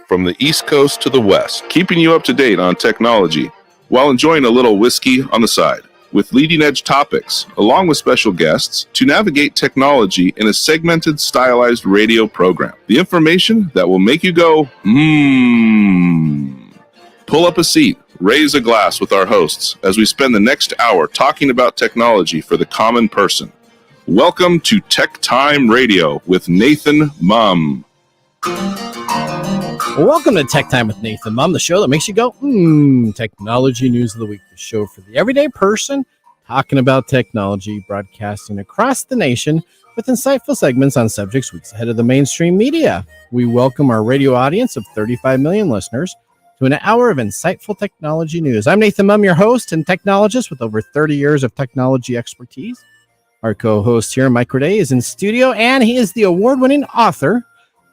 from the East Coast to the West, keeping you up to date on technology while enjoying a little whiskey on the side, with leading-edge topics, along with special guests, to navigate technology in a segmented, stylized radio program. The information that will make you go, Pull up a seat, raise a glass with our hosts as we spend the next hour talking about technology for the common person. Welcome to TechTime Radio with Nathan Mumm. Welcome to Tech Time with Nathan Mumm, the show that makes you go, Technology News of the Week, the show for the everyday person talking about technology, broadcasting across the nation with insightful segments on subjects weeks ahead of the mainstream media. We welcome our radio audience of 35 million listeners to an hour of insightful technology news. I'm Nathan Mumm, your host and technologist with over 30 years of technology expertise. Our co-host here, Mike Corday, is in studio, and he is the award-winning author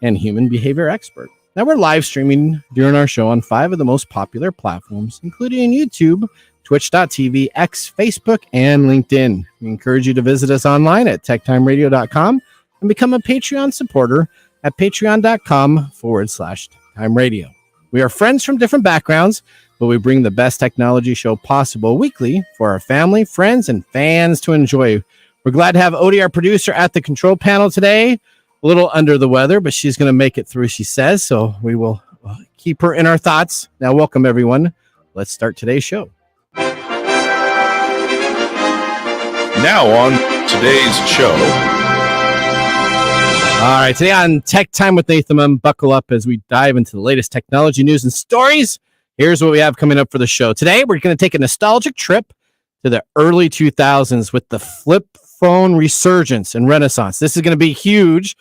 and human behavior expert. Now, we're live streaming during our show on 5 of the most popular platforms, including YouTube, Twitch.tv, X, Facebook, and LinkedIn. We encourage you to visit us online at techtimeradio.com and become a Patreon supporter at patreon.com/techtimeradio. We are friends from different backgrounds, but we bring the best technology show possible weekly for our family, friends, and fans to enjoy. We're glad to have Odie, our producer, at the control panel today. A little under the weather, but she's going to make it through, she says, so we will keep her in our thoughts. Now, welcome, everyone. Let's start today's show. Now on today's show. All right, today on Tech Time with Nathan Mumm, buckle up as we dive into the latest technology news and stories. Here's what we have coming up for the show. Today, we're going to take a nostalgic trip to the early 2000s with the flip phone resurgence and renaissance. This is going to be huge.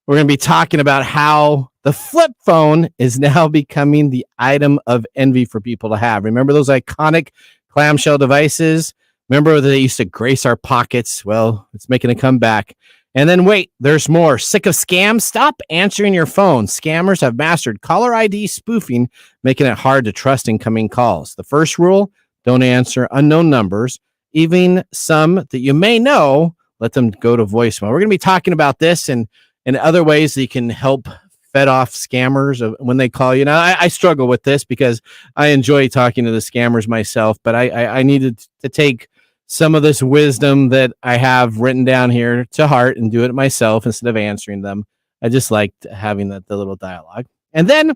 We're going to be talking about how the flip phone is now becoming the item of envy for people to have. Remember those iconic clamshell devices? Remember that they used to grace our pockets? Well, it's making a comeback. And then wait, there's more. Sick of scams? Stop answering your phone. Scammers have mastered caller ID spoofing, making it hard to trust incoming calls. The first rule, don't answer unknown numbers. Even some that you may know, let them go to voicemail. We're going to be talking about this and other ways that you can help fed off scammers when they call you. Now, I struggle with this because I enjoy talking to the scammers myself, but I needed to take some of this wisdom that I have written down here to heart and do it myself instead of answering them. I just liked having the little dialogue. And then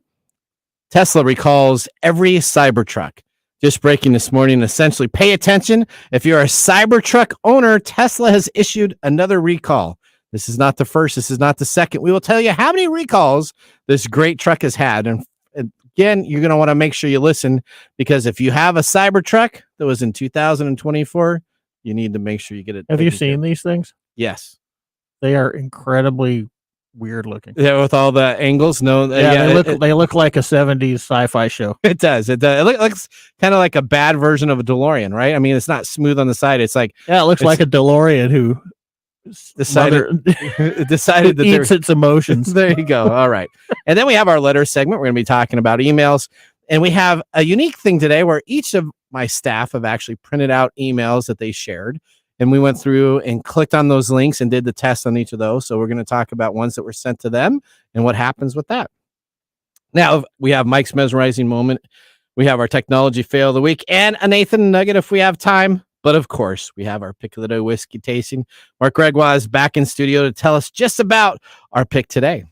Tesla recalls every Cybertruck. Just breaking this morning, essentially, pay attention. If you're a Cybertruck owner, Tesla has issued another recall. This is not the first. This is not the second. We will tell you how many recalls this great truck has had. And again, you're going to want to make sure you listen, because if you have a Cybertruck that was in 2024, you need to make sure you get it. Have you seen these things? Yes. They are incredibly weird looking. Yeah, with all the angles. No, they look like a 70s sci-fi show. It does. It looks kind of like a bad version of a DeLorean, right? I mean, it's not smooth on the side. It's like, yeah, it looks like a DeLorean who decided that eats its emotions. There you go. All right. And then we have our letter segment. We're going to be talking about emails, and we have a unique thing today where each of my staff have actually printed out emails that they shared. And we went through and clicked on those links and did the test on each of those. So we're going to talk about ones that were sent to them and what happens with that. Now, we have Mike's mesmerizing moment. We have our technology fail of the week and a Nathan Nugget if we have time. But of course, we have our pick of the day whiskey tasting. Mark Gregoire is back in studio to tell us just about our pick today.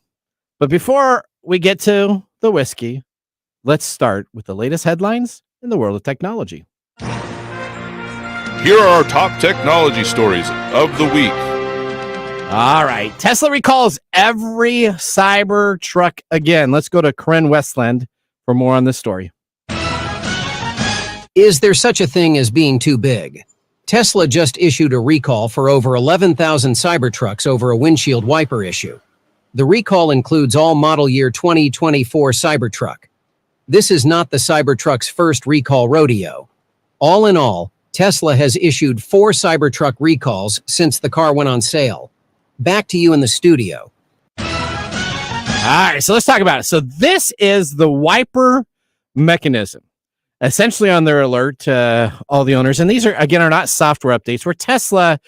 But before we get to the whiskey, let's start with the latest headlines in the world of technology. Here are our top technology stories of the week. All right. Tesla recalls every Cybertruck again. Let's go to Corinne Westland for more on this story. Is there such a thing as being too big? Tesla just issued a recall for over 11,000 Cybertrucks over a windshield wiper issue. The recall includes all model year 2024 Cybertruck. This is not the Cybertruck's first recall rodeo. All in all, Tesla has issued 4 Cybertruck recalls since the car went on sale. Back to you in the studio. All right, so let's talk about it. So this is the wiper mechanism, essentially on their alert to all the owners. And these are not software updates where Tesla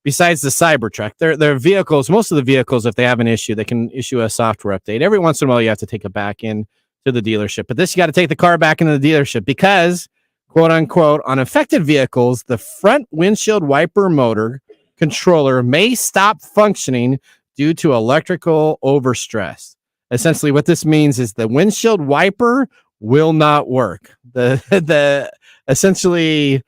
besides the Cybertruck, their vehicles, most of the vehicles, if they have an issue, they can issue a software update. Every once in a while, you have to take it back in to the dealership. But this, you got to take the car back into the dealership because, quote unquote, on affected vehicles, the front windshield wiper motor controller may stop functioning due to electrical overstress. Essentially, what this means is the windshield wiper will not work. The essentially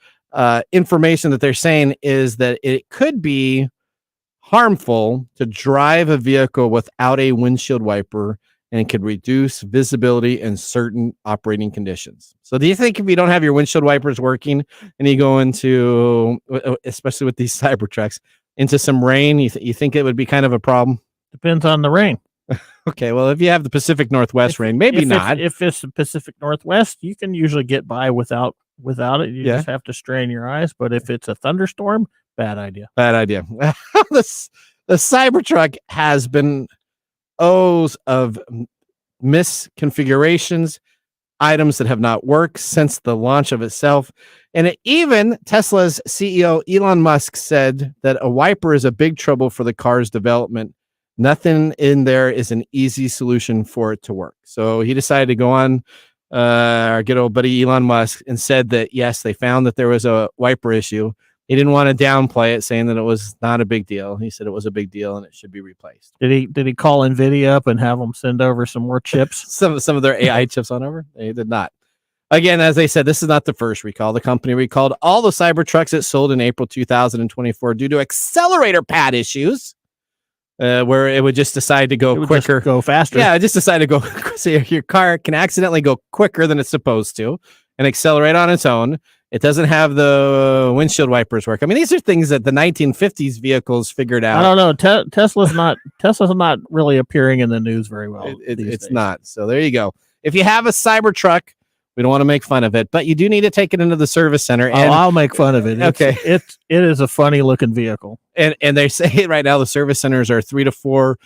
information that they're saying is that it could be harmful to drive a vehicle without a windshield wiper, and it could reduce visibility in certain operating conditions. So do you think if you don't have your windshield wipers working and you go into, especially with these Cybertrucks, into some rain, you think it would be kind of a problem? Depends on the rain. Okay, well, if you have the Pacific Northwest rain, maybe not. If it's the Pacific Northwest, you can usually get by without it. You just have to strain your eyes. But if it's a thunderstorm, bad idea. Bad idea. The Cybertruck has been O's of misconfigurations, items that have not worked since the launch of itself. And even Tesla's CEO Elon Musk said that a wiper is a big trouble for the car's development. Nothing in there is an easy solution for it to work. So he decided to go on our good old buddy Elon Musk and said that, yes, they found that there was a wiper issue. He didn't want to downplay it, saying that it was not a big deal. He said it was a big deal and it should be replaced. Did he call NVIDIA up and have them send over some more chips? some of their AI chips on over? They did not. Again, as they said, this is not the first recall. The company recalled all the Cybertrucks it sold in April 2024 due to accelerator pad issues. Where it would just decide to go quicker, go faster. Yeah, it just decided to go. So your car can accidentally go quicker than it's supposed to and accelerate on its own. It doesn't have the windshield wipers work. I mean, these are things that the 1950s vehicles figured out. I don't know. Tesla's not really appearing in the news very well. It's not. So there you go. If you have a Cybertruck, we don't want to make fun of it, but you do need to take it into the service center. And I'll make fun of it. It is a funny looking vehicle. And they say right now the service centers are 3 to 4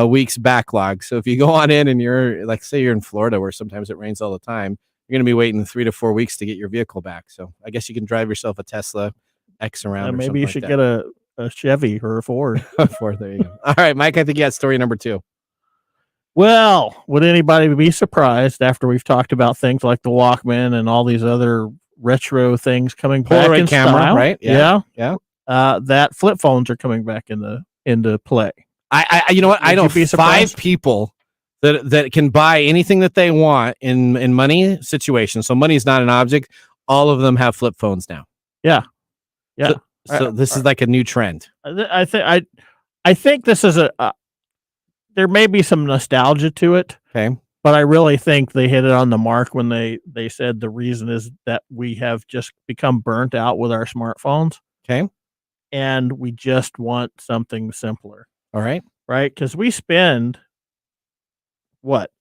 weeks backlog. So if you go on in and you're like, say you're in Florida where sometimes it rains all the time, you're going to be waiting 3 to 4 weeks to get your vehicle back. So I guess you can drive yourself a Tesla X around. Maybe you should get a Chevy or a Ford. Ford, there you go. All right, Mike, I think you got story number 2. Well, would anybody be surprised after we've talked about things like the Walkman and all these other retro things coming back in camera, style? Right? Yeah. That flip phones are coming back into play. I you know what? I know 5 people that can buy anything that they want in money situations. So money is not an object. All of them have flip phones now. Yeah. So this is like a new trend. I think this is there may be some nostalgia to it. Okay. But I really think they hit it on the mark when they said the reason is that we have just become burnt out with our smartphones. Okay. And we just want something simpler. All right. Right? Because we spend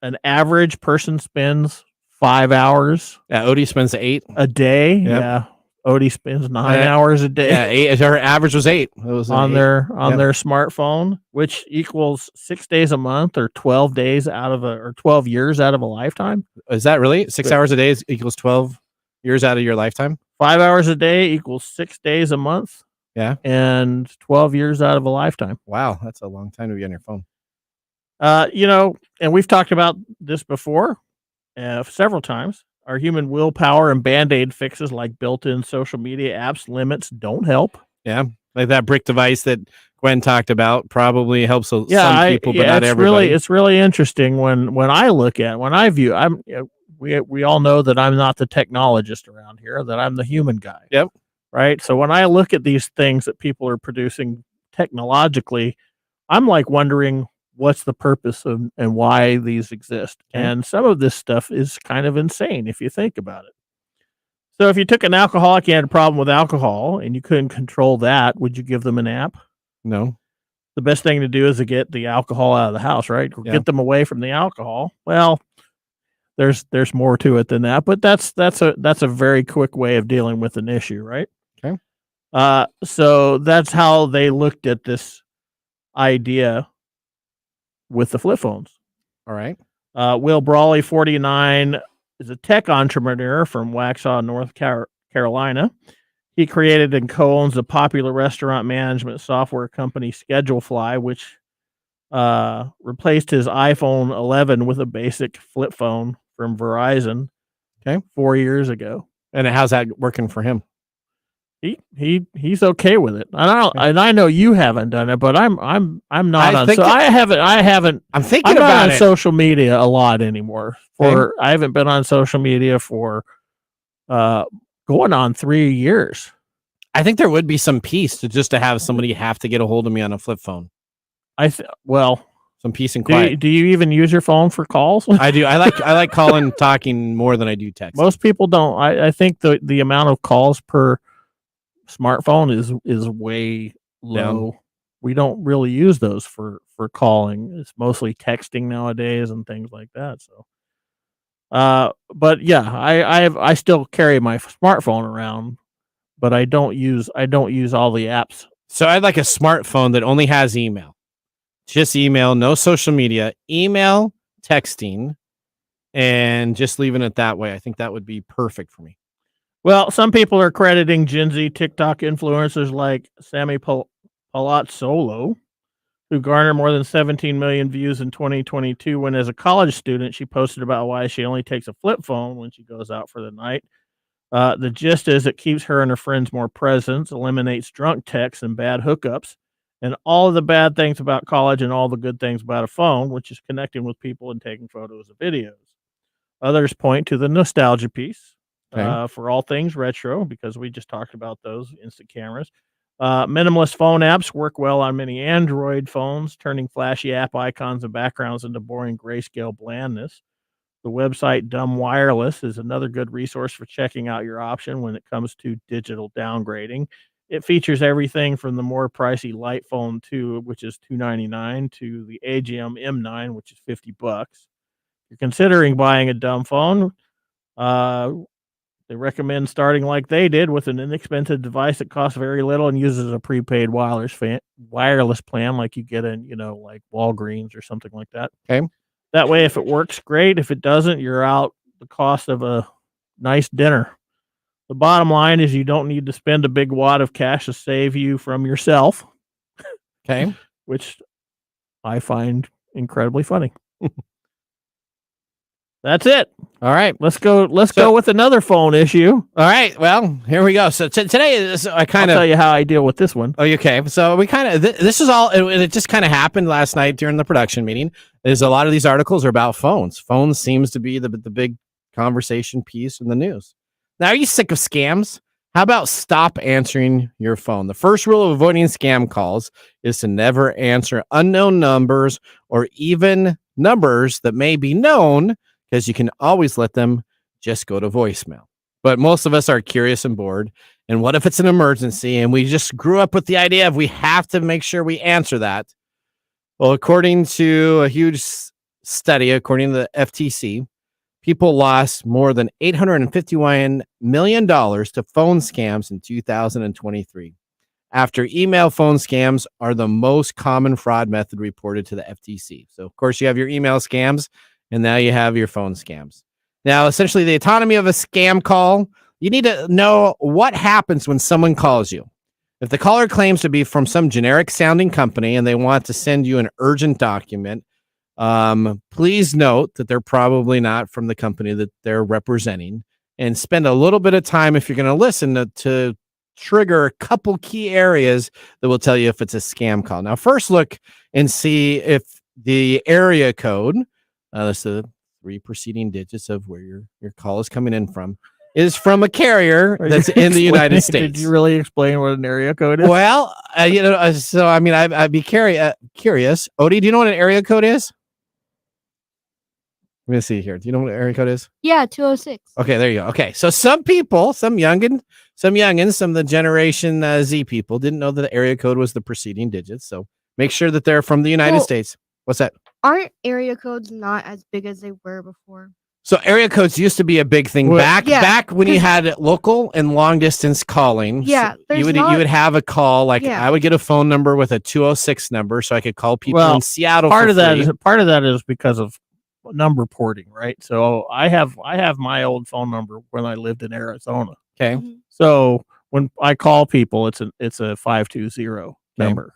an average person spends 5 hours. Yeah, Odie spends 8 a day. Yep. Yeah. Odie spends 9 hours a day. Yeah, 8. Her average was 8. It was on their smartphone, which equals 6 days a month or 12 days or 12 years out of a lifetime. Is that really 6 hours a day equals 12 years out of your lifetime? 5 hours a day equals 6 days a month. Yeah. And 12 years out of a lifetime. Wow. That's a long time to be on your phone. And we've talked about this before several times. Our human willpower and Band-Aid fixes like built-in social media apps limits don't help. Yeah. Like that brick device that Gwen talked about probably helps some people, but not everybody. It's really interesting when I view, we all know that I'm not the technologist around here, that I'm the human guy. Yep. Right. So when I look at these things that people are producing technologically, I'm like wondering what's the purpose of and why these exist. Okay. And some of this stuff is kind of insane if you think about it. So if you took an alcoholic, you had a problem with alcohol and you couldn't control that, would you give them an app? No. The best thing to do is to get the alcohol out of the house, right? Or get them away from the alcohol. Well, there's more to it than that, but that's a very quick way of dealing with an issue, right? Okay. So that's how they looked at this idea with the flip phones. All right. Will Brawley, 49, is a tech entrepreneur from Waxhaw, North Carolina. He created and co-owns the popular restaurant management software company Schedulefly, which replaced his iPhone 11 with a basic flip phone from Verizon. Okay. 4 years ago. And how's that working for him? He's okay with it. And I know you haven't done it, but I'm not on. So I haven't. I'm thinking I'm about not on it. social media a lot anymore. I haven't been on social media for going on 3 years. I think there would be some peace to have somebody have to get a hold of me on a flip phone. Some peace and quiet. Do you even use your phone for calls? I do. I like calling, talking more than I do text. Most people don't. I think the amount of calls per smartphone is way low. Down. We don't really use those for calling. It's mostly texting nowadays and things like that. So, but yeah, I still carry my smartphone around, but I don't use all the apps. So I'd like a smartphone that only has email. Just email, no social media, email, texting, and just leaving it that way. I think that would be perfect for me. Well, some people are crediting Gen Z TikTok influencers like Sammy Palazzolo, who garnered more than 17 million views in 2022 when, as a college student, she posted about why she only takes a flip phone when she goes out for the night. The gist is it keeps her and her friends more present, eliminates drunk texts and bad hookups, and all of the bad things about college and all the good things about a phone, which is connecting with people and taking photos and videos. Others point to the nostalgia piece. For all things retro, because we just talked about those instant cameras. Minimalist phone apps work well on many Android phones, turning flashy app icons and backgrounds into boring grayscale blandness. The website Dumb Wireless is another good resource for checking out your option when it comes to digital downgrading. It features everything from the more pricey Light Phone 2, which is $299, to the AGM M9, which is $50. If you're considering buying a dumb phone, they recommend starting like they did with an inexpensive device that costs very little and uses a prepaid wireless plan like you get in, like Walgreens or something like that. Okay. That way, if it works, great. If it doesn't, you're out the cost of a nice dinner. The bottom line is you don't need to spend a big wad of cash to save you from yourself. Okay. Which I find incredibly funny. That's it. All right. Let's go with another phone issue. All right. Well, here we go. So today is I'll tell you how I deal with this one. Oh, okay. So we kind of this is all. It just kind of happened last night during the production meeting. There's a lot of these articles are about phones. Phones seems to be the big conversation piece in the news. Now, are you sick of scams? How about stop answering your phone? The first rule of avoiding scam calls is to never answer unknown numbers or even numbers that may be known, because you can always let them just go to voicemail. But most of us are curious and bored. And what if it's an emergency and we just grew up with the idea of we have to make sure we answer that? Well, according to a huge study, according to the FTC, people lost more than $851 million to phone scams in 2023. After email, phone scams are the most common fraud method reported to the FTC. So, of course, you have your email scams, and now you have your phone scams. Now, essentially, the autonomy of a scam call, you need to know what happens when someone calls you. If the caller claims to be from some generic sounding company and they want to send you an urgent document, please note that they're probably not from the company that they're representing, and spend a little bit of time, if you're going to listen, to trigger a couple key areas that will tell you if it's a scam call. Now, first look and see if the area code, that's the 3 preceding digits of where your call is coming in from, is from a carrier that's in the United States. Did you really explain what an area code is? Well, so I mean, I'd be curious. Odie, do you know what an area code is? Let me see here. Do you know what an area code is? Yeah, 206. Okay, there you go. Okay, so some people, some youngins, some of the Generation Z people didn't know that the area code was the preceding digits. So make sure that they're from the United States. What's that? Aren't area codes not as big as they were before? So area codes used to be a big thing back when you had local and long distance calling. Yeah, so you would have a call I would get a phone number with a 206 number so I could call people in Seattle. Part of that is because of number porting, right? So I have my old phone number when I lived in Arizona. Okay. Mm-hmm. So when I call people, it's a 520 number.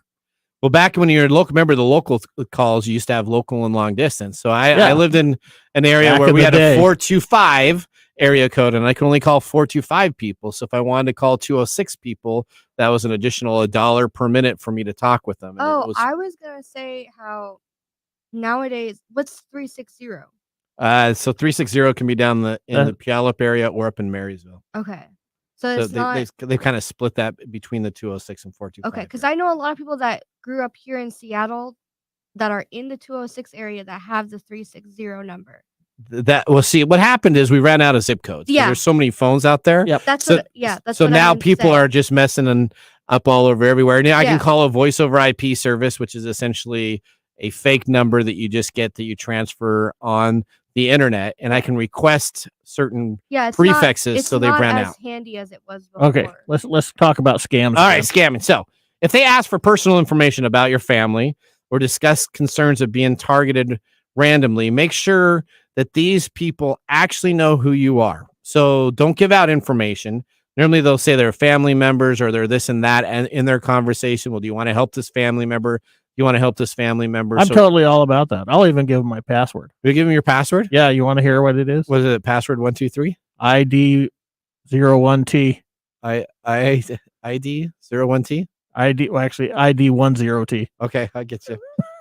Well, back when you're local, remember the local calls, you used to have local and long distance. So I lived in an area Back where in we the had day. a 425 area code, and I could only call 425 people. So if I wanted to call 206 people, that was an additional $1 per minute for me to talk with them. And Oh, it was, I was gonna say how nowadays, what's 360? so 360 can be down in the Puyallup area or up in Marysville. Okay, so So it's not they've kind of split that between the 206 and 425. okay because I know a lot of people that grew up here in Seattle that are in the 206 area that have the 360 number. See, what happened is we ran out of zip codes. Yeah. There's so many phones out there. Yep. That's So- what. Yeah, that's So what I now meant to people say. are just messing up all over everywhere. Now I can Yeah. call a voice over IP service, which is essentially a fake number that you just get that you transfer on the internet, and I can request certain. Yeah, it's prefixes, Not, it's so they've not ran as out. handy as it was before. Okay, let's talk about scams. All right, scamming. So if they ask for personal information about your family or discuss concerns of being targeted randomly, make sure that these people actually know who you are. So don't give out information. Normally they'll say they're family members or they're this and that, and in their conversation, well, do you want to help this family member? You want to help this family member? I'm So totally all about that. I'll even give them my password. you give them your password. Yeah, you want to hear what it is? Was it password 123? ID 01T. ID 01T. ID actually ID 10T. Okay, I get you.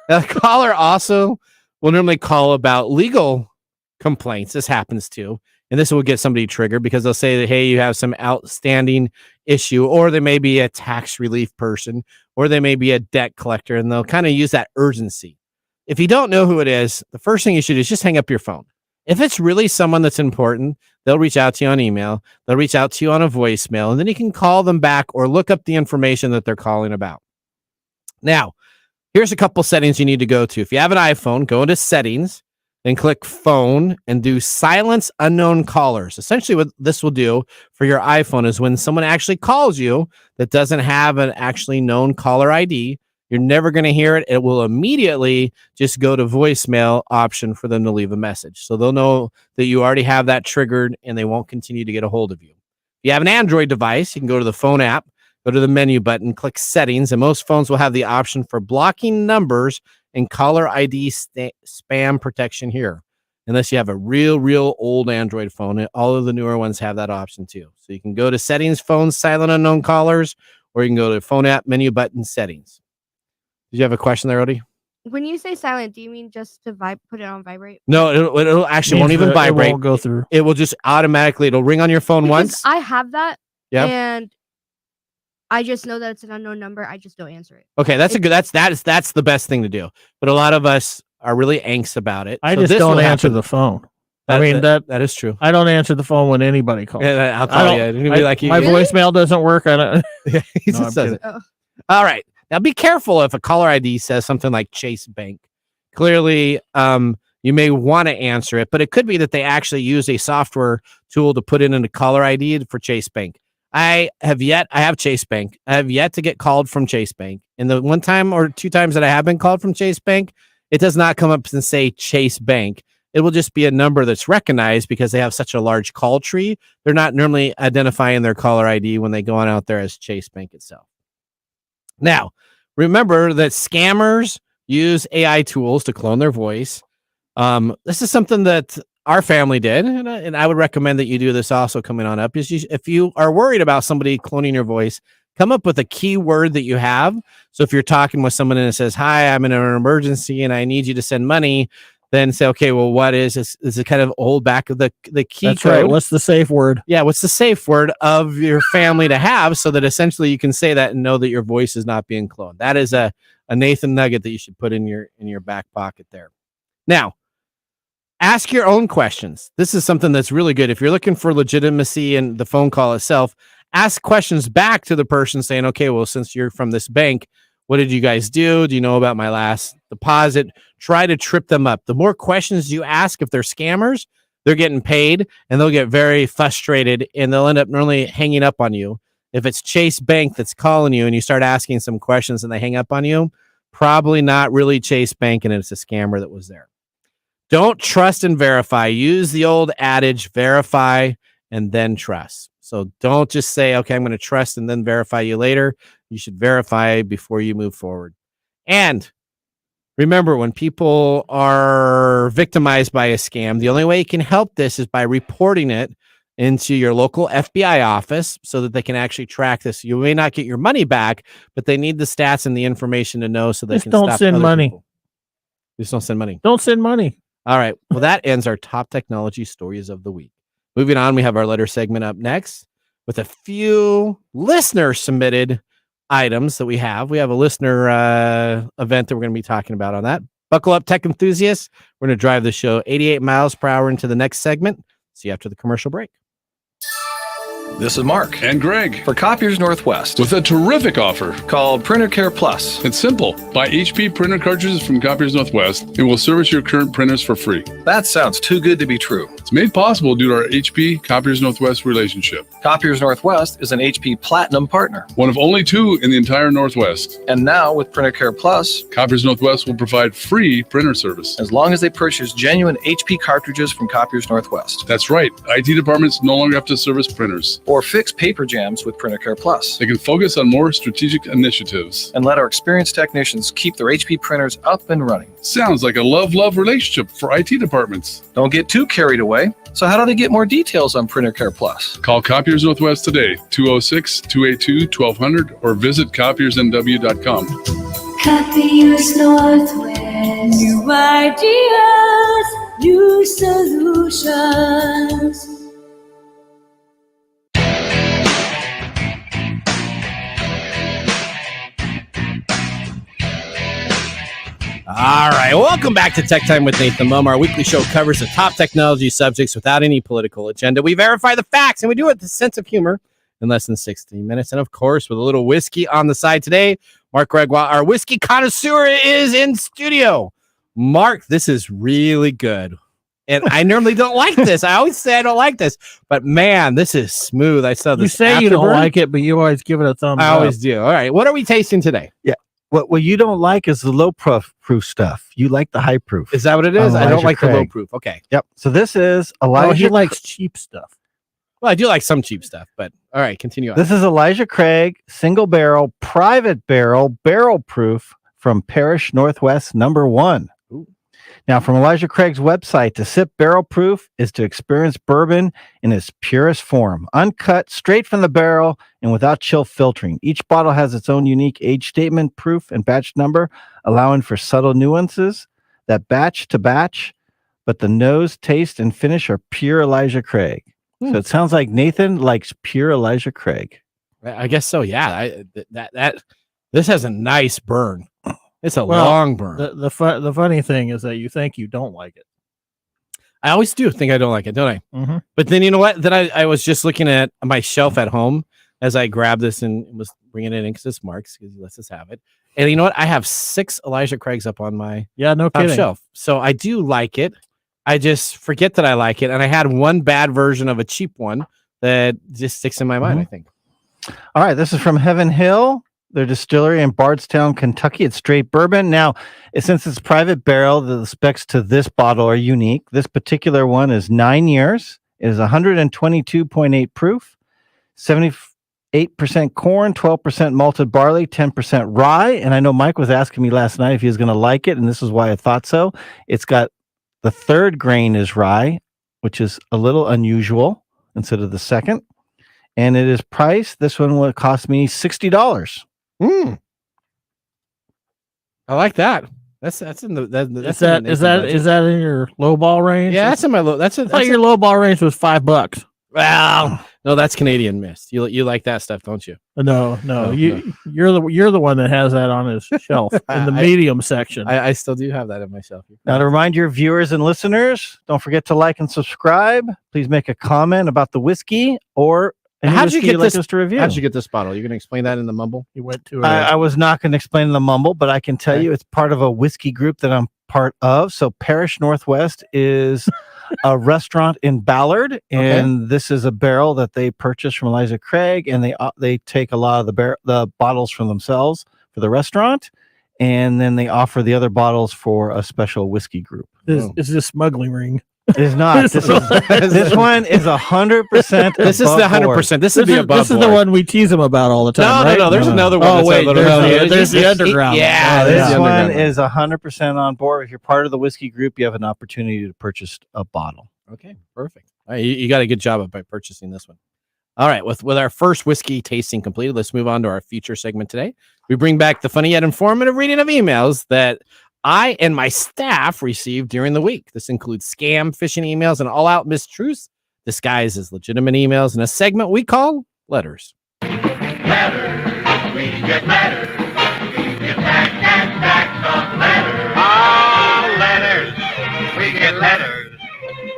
Now, the caller also will normally call about legal complaints. This happens too. And this will get somebody triggered because they'll say that, hey, you have some outstanding issue, or they may be a tax relief person, or they may be a debt collector, and they'll kind of use that urgency. If you don't know who it is, the first thing you should do is just hang up your phone. If it's really someone that's important, they'll reach out to you on email, they'll reach out to you on a voicemail, and then you can call them back or look up the information that they're calling about. Now, here's a couple settings you need to go to. If you have an iPhone, go into settings and click phone and do silence unknown callers. Essentially what this will do for your iPhone is when someone actually calls you that doesn't have an actually known caller ID, you're never going to hear it. It will immediately just go to voicemail option for them to leave a message. So they'll know that you already have that triggered and they won't continue to get a hold of you. If you have an Android device, you can go to the phone app, go to the menu button, click settings, and most phones will have the option for blocking numbers and caller ID spam protection here. Unless you have a real old Android phone, and all of the newer ones have that option too. So you can go to settings, phone, silent unknown callers, or you can go to phone app, menu button, settings. Did you have a question there, Odie? When you say silent, do you mean just to put it on vibrate? No, it'll actually won't even vibrate. It won't go through. It will just automatically, it'll ring on your phone Because once. I have that. Yeah. And I just know that it's an unknown number. I just don't answer it. Okay, that's the best thing to do. But a lot of us are really angst about it. I So just this don't will answer happen. the phone. That is true. I don't answer the phone when anybody calls. Yeah, I'll call you. It'll be like you. My Really? voicemail doesn't work. I don't. Yeah, he No, just I'm doesn't. Oh. All right. Now be careful if a caller ID says something like Chase Bank. Clearly, you may want to answer it, but it could be that they actually use a software tool to put in a caller ID for Chase Bank. I have Chase Bank. I have yet to get called from Chase Bank. And the one time or two times that I have been called from Chase Bank, it does not come up and say Chase Bank. It will just be a number that's recognized because they have such a large call tree. They're not normally identifying their caller ID when they go on out there as Chase Bank itself. Now, remember that scammers use AI tools to clone their voice. This is something that our family did, and I would recommend that you do this also coming on up. If you are worried about somebody cloning your voice, come up with a keyword that you have. So if you're talking with someone and it says, hi, I'm in an emergency and I need you to send money, then say, okay, well, what is this? Is it kind of hold back of the key That's code? right. What's the safe word? Yeah, what's the safe word of your family to have so that essentially you can say that and know that your voice is not being cloned. That is a Nathan nugget that you should put in your back pocket there. Now, ask your own questions. This is something that's really good. If you're looking for legitimacy in the phone call itself, ask questions back to the person saying, okay, well, since you're from this bank, what did you guys do? Do you know about my last deposit? Try to trip them up. The more questions you ask, if they're scammers, they're getting paid and they'll get very frustrated and they'll end up normally hanging up on you. If it's Chase Bank that's calling you and you start asking some questions and they hang up on you, probably not really Chase Bank and it's a scammer that was there. Don't trust and verify. Use the old adage, verify and then trust. So don't just say, okay, I'm going to trust and then verify you later. You should verify before you move forward. And remember, when people are victimized by a scam, the only way you can help this is by reporting it into your local FBI office so that they can actually track this. You may not get your money back, but they need the stats and the information to know so they can don't stop send other money. people. Just don't send money. Don't send money. All right. Well, that ends our top technology stories of the week. Moving on, we have our letter segment up next with a few listener submitted items that we have. We have a listener event that we're going to be talking about on that. Buckle up, tech enthusiasts. We're going to drive the show 88 miles per hour into the next segment. See you after the commercial break. This is Mark and Greg for Copiers Northwest with a terrific offer called Printer Care Plus. It's simple. Buy HP printer cartridges from Copiers Northwest and we'll service your current printers for free. That sounds too good to be true. It's made possible due to our HP Copiers Northwest relationship. Copiers Northwest is an HP Platinum partner. One of only 2 in the entire Northwest. And now with Printer Care Plus, Copiers Northwest will provide free printer service. As long as they purchase genuine HP cartridges from Copiers Northwest. That's right. IT departments no longer have to service printers. Or fix paper jams with Printer Care Plus. They can focus on more strategic initiatives. And let our experienced technicians keep their HP printers up and running. Sounds like a love-love relationship for IT departments. Don't get too carried away. So how do they get more details on Printer Care Plus? Call Copiers Northwest today, 206-282-1200, or visit copiersnw.com. Copiers Northwest. New ideas, new solutions. All right, welcome back to Tech Time with Nathan Mumm. Our weekly show covers the top technology subjects without any political agenda. We verify the facts, and we do it with a sense of humor in less than 60 minutes. And, of course, with a little whiskey on the side today, Mark Gregoire, our whiskey connoisseur, is in studio. Mark, this is really good. And I normally don't like this. I always say I don't like this. But, man, this is smooth. I saw this. You say you don't like it, but you always give it a thumbs up. I always do. All right, what are we tasting today? Yeah. What you don't like is the low proof stuff. You like the high proof. Is that what it is? I don't like the low proof. Okay. Yep. So this is Elijah. Oh, he likes cheap stuff. Well, I do like some cheap stuff, but all right, continue on. This is Elijah Craig, single barrel, private barrel, barrel proof from Parish Northwest #1. Ooh. Now, from Elijah Craig's website, to sip barrel proof is to experience bourbon in its purest form, uncut, straight from the barrel, and without chill filtering. Each bottle has its own unique age statement, proof, and batch number, allowing for subtle nuances that batch to batch, but the nose, taste, and finish are pure Elijah Craig. So it sounds like Nathan likes pure Elijah Craig. I guess so. Yeah, this has a nice burn. It's a long burn. The funny thing is that you think you don't like it. I always do think I don't like it, don't I? Mm-hmm. But then you know what? Then I was just looking at my shelf at home as I grabbed this and was bringing it in because it's Mark's, because he lets us have it. And you know what? I have 6 Elijah Craigs up on my no top kidding. shelf. So I do like it. I just forget that I like it. And I had one bad version of a cheap one that just sticks in my mind, I think. All right. This is from Heaven Hill, their distillery in Bardstown, Kentucky. It's straight bourbon. Now, since it's private barrel, the specs to this bottle are unique. This particular one is 9 years. It is 122.8 proof, 78% corn, 12% malted barley, 10% rye. And I know Mike was asking me last night if he was going to like it, and this is why I thought so. It's got the third grain is rye, which is a little unusual instead of the second. And it is priced. This one will cost me $60. I like that. That's in the Is that in your low ball range? Yeah, that's in my low. That's your low ball range was $5. Well, no, that's Canadian Mist. You like that stuff, don't you? No. You're the one that has that on his shelf in the medium section. I still do have that on my shelf. Now, to remind your viewers and listeners, don't forget to like and subscribe. Please make a comment about the whiskey or how'd you get this to review. How'd you get this bottle? You're going to explain that in the mumble? You went to. I was not going to explain in the mumble, but I can tell you it's part of a whiskey group that I'm part of. So Parish Northwest is a restaurant in Ballard, and this is a barrel that they purchased from Elijah Craig, and they take a lot of the bottles from themselves for the restaurant, and then they offer the other bottles for a special whiskey group. Is this smuggling ring? It's not. This one is 100%. This is the 100%. This is the above This is the one we tease him about all the time. No, right? no. There's another one. Oh that's wait, a little there's the underground. Yeah, this the one underground is 100% on board. If you're part of the whiskey group, you have an opportunity to purchase a bottle. Okay, perfect. All right, you got a good job by purchasing this one. All right, with our first whiskey tasting completed, let's move on to our feature segment today. We bring back the funny yet informative reading of emails that I and my staff received during the week. This includes scam, phishing emails, and all-out mistruths disguised as legitimate emails in a segment we call Letters. Letters, we get letters. We get back and back of letters. Oh, letters, we get letters.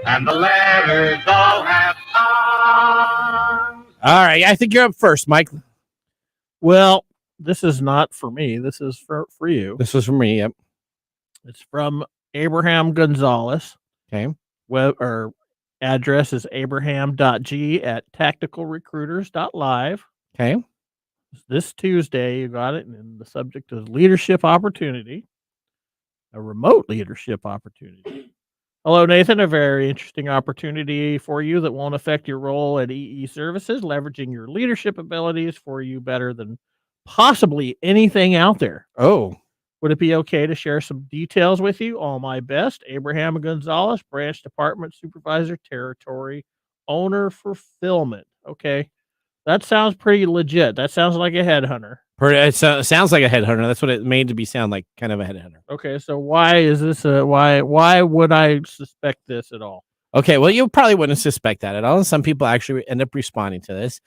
And the letters all have fun. All right, I think you're up first, Mike. Well, this is not for me. This is for you. This was from me, yep. It's from Abraham Gonzalez. Okay. Or address is abraham.g@tacticalrecruiters.live. Okay. This Tuesday, you got it, and the subject is leadership opportunity, a remote leadership opportunity. Hello, Nathan. A very interesting opportunity for you that won't affect your role at EE Services, leveraging your leadership abilities for you better than possibly anything out there. Oh. Would it be okay to share some details with you? All my best. Abraham Gonzalez, Branch Department Supervisor, Territory Owner, Fulfillment. Okay. That sounds pretty legit. That sounds like a headhunter. It sounds like a headhunter. That's what it made to be sound like, kind of a headhunter. Okay, so why is this why would I suspect this at all? Okay, well, you probably wouldn't suspect that at all. And some people actually end up responding to this.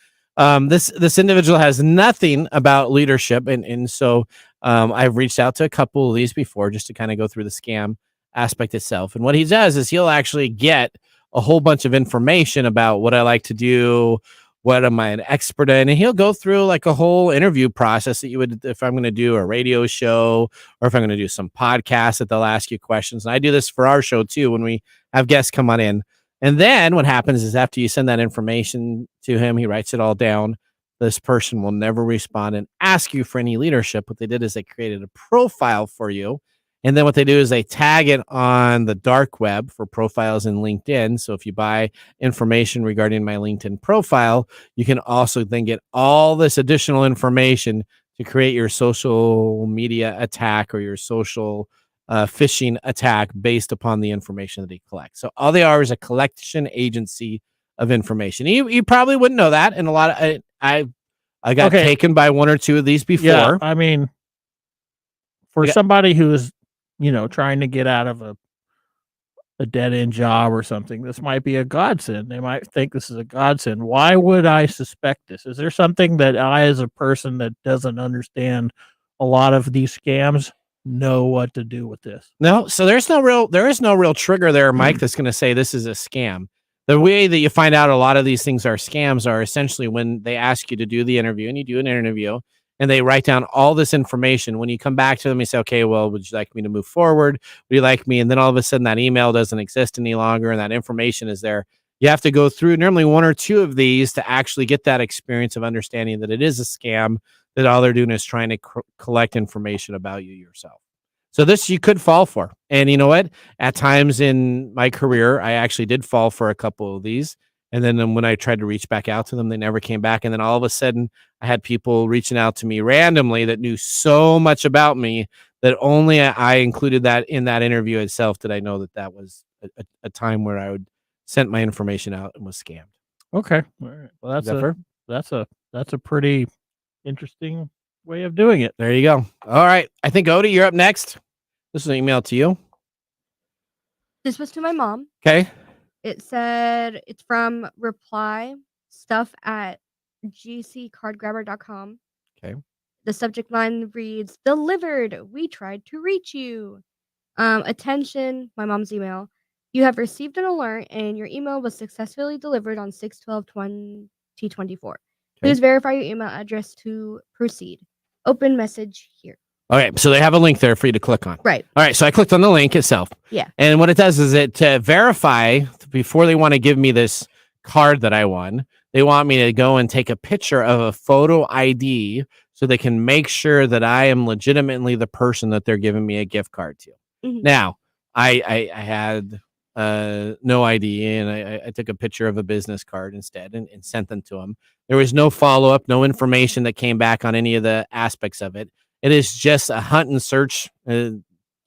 This individual has nothing about leadership, and so I've reached out to a couple of these before just to kind of go through the scam aspect itself. And what he does is he'll actually get a whole bunch of information about what I like to do, what am I an expert in, and he'll go through like a whole interview process that you would if I'm going to do a radio show or if I'm going to do some podcast that they'll ask you questions. And I do this for our show too when we have guests come on in. And then what happens is after you send that information to him, he writes it all down. This person will never respond and ask you for any leadership. What they did is they created a profile for you. And then what they do is they tag it on the dark web for profiles in LinkedIn. So if you buy information regarding my LinkedIn profile, you can also then get all this additional information to create your social media attack or your social phishing attack based upon the information that he collects. So all they are is a collection agency of information. You probably wouldn't know that. And a lot of I got taken by one or two of these before. Yeah, I mean, for somebody who is, trying to get out of a dead end job or something, this might be a godsend. They might think this is a godsend. Why would I suspect this? Is there something that I, as a person that doesn't understand a lot of these scams, know what to do with this? No, so there is no real trigger there, Mike, that's going to say this is a scam. The way that you find out a lot of these things are scams are essentially when they ask you to do the interview and you do an interview and they write down all this information. When you come back to them, you say, okay, well, would you like me to move forward? Would you like me? And then all of a sudden that email doesn't exist any longer and that information is there. You have to go through normally one or two of these to actually get that experience of understanding that it is a scam, that all they're doing is trying to collect information about you yourself. So this you could fall for. And you know what? At times in my career, I actually did fall for a couple of these. And then when I tried to reach back out to them, they never came back. And then all of a sudden, I had people reaching out to me randomly that knew so much about me that only I included that in that interview itself did I know that that was a time where I would send my information out and was scammed. Okay. All right. Well, that's a pretty interesting way of doing it. There you go. All right. I think, Odie, you're up next. This is an email to you. This was to my mom. Okay. It said it's from reply stuff at gccardgrabber.com. Okay. The subject line reads, "Delivered. We tried to reach you. Attention, my mom's email. You have received an alert and your email was successfully delivered on 6/12/2024. Please verify your email address to proceed. Open message here." Okay, so they have a link there for you to click on. Right. All right, so I clicked on the link itself. Yeah. And what it does is it to verify before they want to give me this card that I won, they want me to go and take a picture of a photo ID so they can make sure that I am legitimately the person that they're giving me a gift card to. Mhm. Now, I had no ID, and I took a picture of a business card instead and sent them to him. There was no follow-up, no information that came back on any of the aspects of it. It is just a hunt and search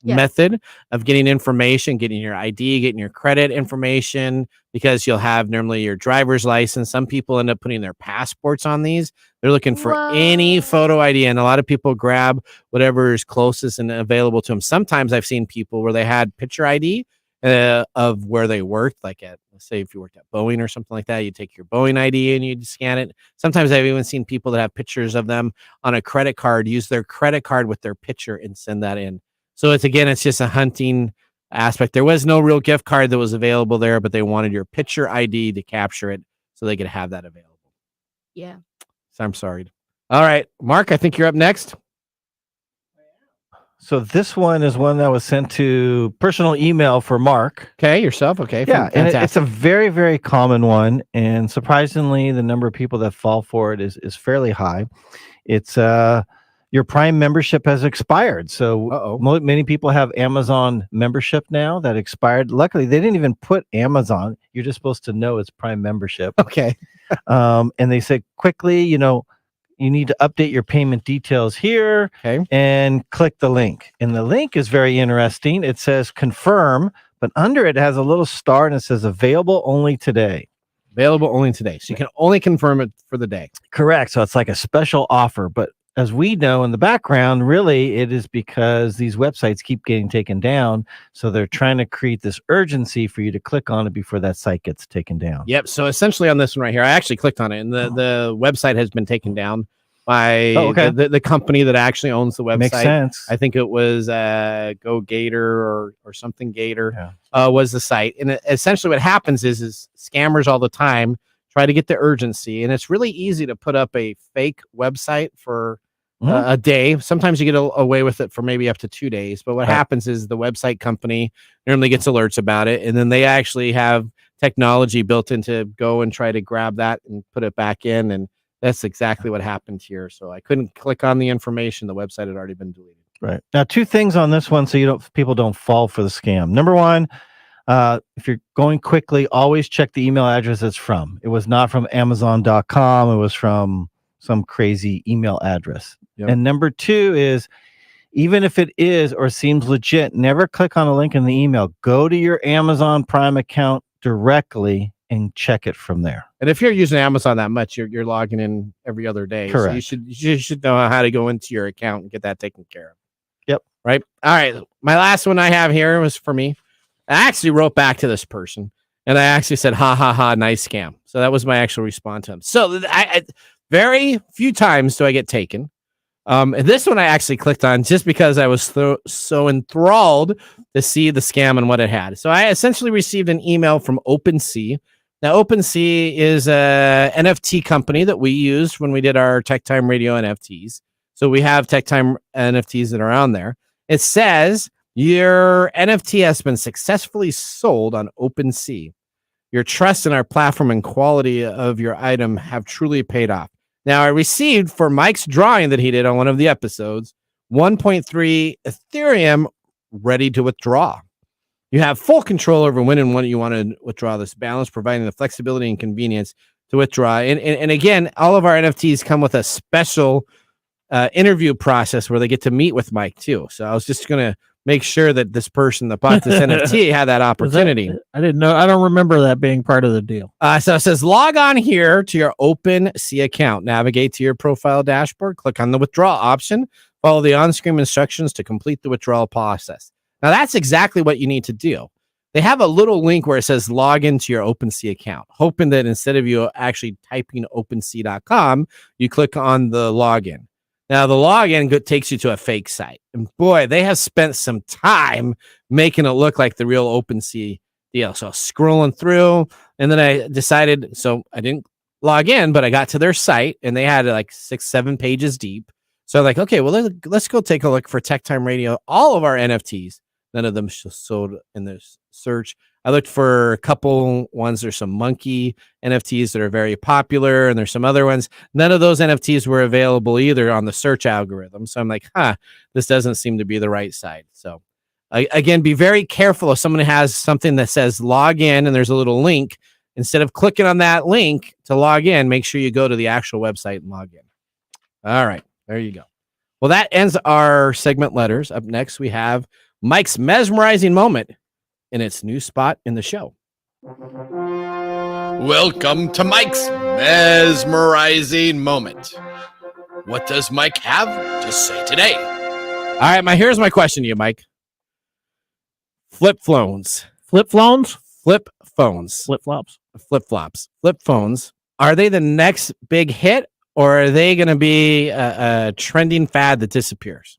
method of getting information, getting your ID, getting your credit information, because you'll have normally your driver's license. Some people end up putting their passports on these. They're looking for any photo ID, and a lot of people grab whatever is closest and available to them. Sometimes I've seen people where they had picture ID of where they worked, like at, let's say if you worked at Boeing or something like that, you take your Boeing ID and you scan it. Sometimes I've even seen people that have pictures of them on a credit card, use their credit card with their picture and send that in. So it's just a hunting aspect. There was no real gift card that was available there, but they wanted your picture ID to capture it so they could have that available. Yeah. So I'm sorry. All right, Mark, I think you're up next. So this one is one that was sent to personal email for Mark. Okay, yourself. Okay. Yeah, and it's a very, very common one. And surprisingly, the number of people that fall for it is fairly high. It's your Prime membership has expired. So many people have Amazon membership now that expired. Luckily, they didn't even put Amazon. You're just supposed to know it's Prime membership. Okay. And they said quickly, you need to update your payment details here and click the link. And the link is very interesting. It says confirm, but under it has a little star and it says available only today. Available only today. So you can only confirm it for the day. Correct. So it's like a special offer. But as we know in the background, really, it is because these websites keep getting taken down. So they're trying to create this urgency for you to click on it before that site gets taken down. Yep. So essentially on this one right here, I actually clicked on it, and the website has been taken down by the company that actually owns the website. Makes sense. I think it was Go Gator or something Gator was the site. And essentially what happens is scammers all the time try to get the urgency. And it's really easy to put up a fake website for a day. Sometimes you get away with it for maybe up to 2 days. But what happens is the website company normally gets alerts about it. And then they actually have technology built in to go and try to grab that and put it back in. And that's exactly what happened here. So I couldn't click on the information. The website had already been deleted. Right. Now, two things on this one so people don't fall for the scam. Number one, if you're going quickly, always check the email address it's from. It was not from Amazon.com. It was from some crazy email address. Yep. And number two is, even if it is or seems legit, never click on a link in the email. Go to your Amazon Prime account directly and check it from there. And if you're using Amazon that much, you're logging in every other day. Correct. So you should know how to go into your account and get that taken care of. Yep. Right. All right. My last one I have here was for me. I actually wrote back to this person and I actually said, ha ha ha, nice scam. So that was my actual response to him. So I very few times do I get taken. And this one I actually clicked on just because I was so enthralled to see the scam and what it had. So I essentially received an email from OpenSea. Now, OpenSea is a NFT company that we used when we did our TechTime Radio NFTs. So we have TechTime NFTs that are on there. It says your NFT has been successfully sold on OpenSea. Your trust in our platform and quality of your item have truly paid off. Now, I received for Mike's drawing that he did on one of the episodes, 1.3 Ethereum ready to withdraw. You have full control over when and when you want to withdraw this balance, providing the flexibility and convenience to withdraw. And again, all of our NFTs come with a special interview process where they get to meet with Mike too. So I was just going to make sure that this person that bought this NFT had that opportunity. I didn't know. I don't remember that being part of the deal. So it says, log on here to your OpenSea account, navigate to your profile dashboard, click on the withdraw option, follow the on-screen instructions to complete the withdrawal process. Now that's exactly what you need to do. They have a little link where it says log into your OpenSea account, hoping that instead of you actually typing OpenSea.com, you click on the login. Now, the login takes you to a fake site. And boy, they have spent some time making it look like the real OpenSea deal. So scrolling through, and then I decided, so I didn't log in, but I got to their site, and they had like 6-7 pages deep. So I'm like, okay, well, let's go take a look for TechTime Radio. All of our NFTs, none of them sold in this search. I looked for a couple ones. There's some monkey NFTs that are very popular, and there's some other ones. None of those NFTs were available either on the search algorithm. So I'm like, this doesn't seem to be the right side. So Again, be very careful if someone has something that says log in and there's a little link. Instead of clicking on that link to log in, make sure you go to the actual website and log in. All right, there you go. Well, that ends our segment letters. Up next, we have Mike's mesmerizing moment in its new spot in the show. Welcome to Mike's mesmerizing moment. What does Mike have to say today? All right, here's my question to you, Mike. Flip phones. Flip phones? Flip phones. Flip flops. Flip flops. Flip phones. Are they the next big hit, or are they going to be a trending fad that disappears?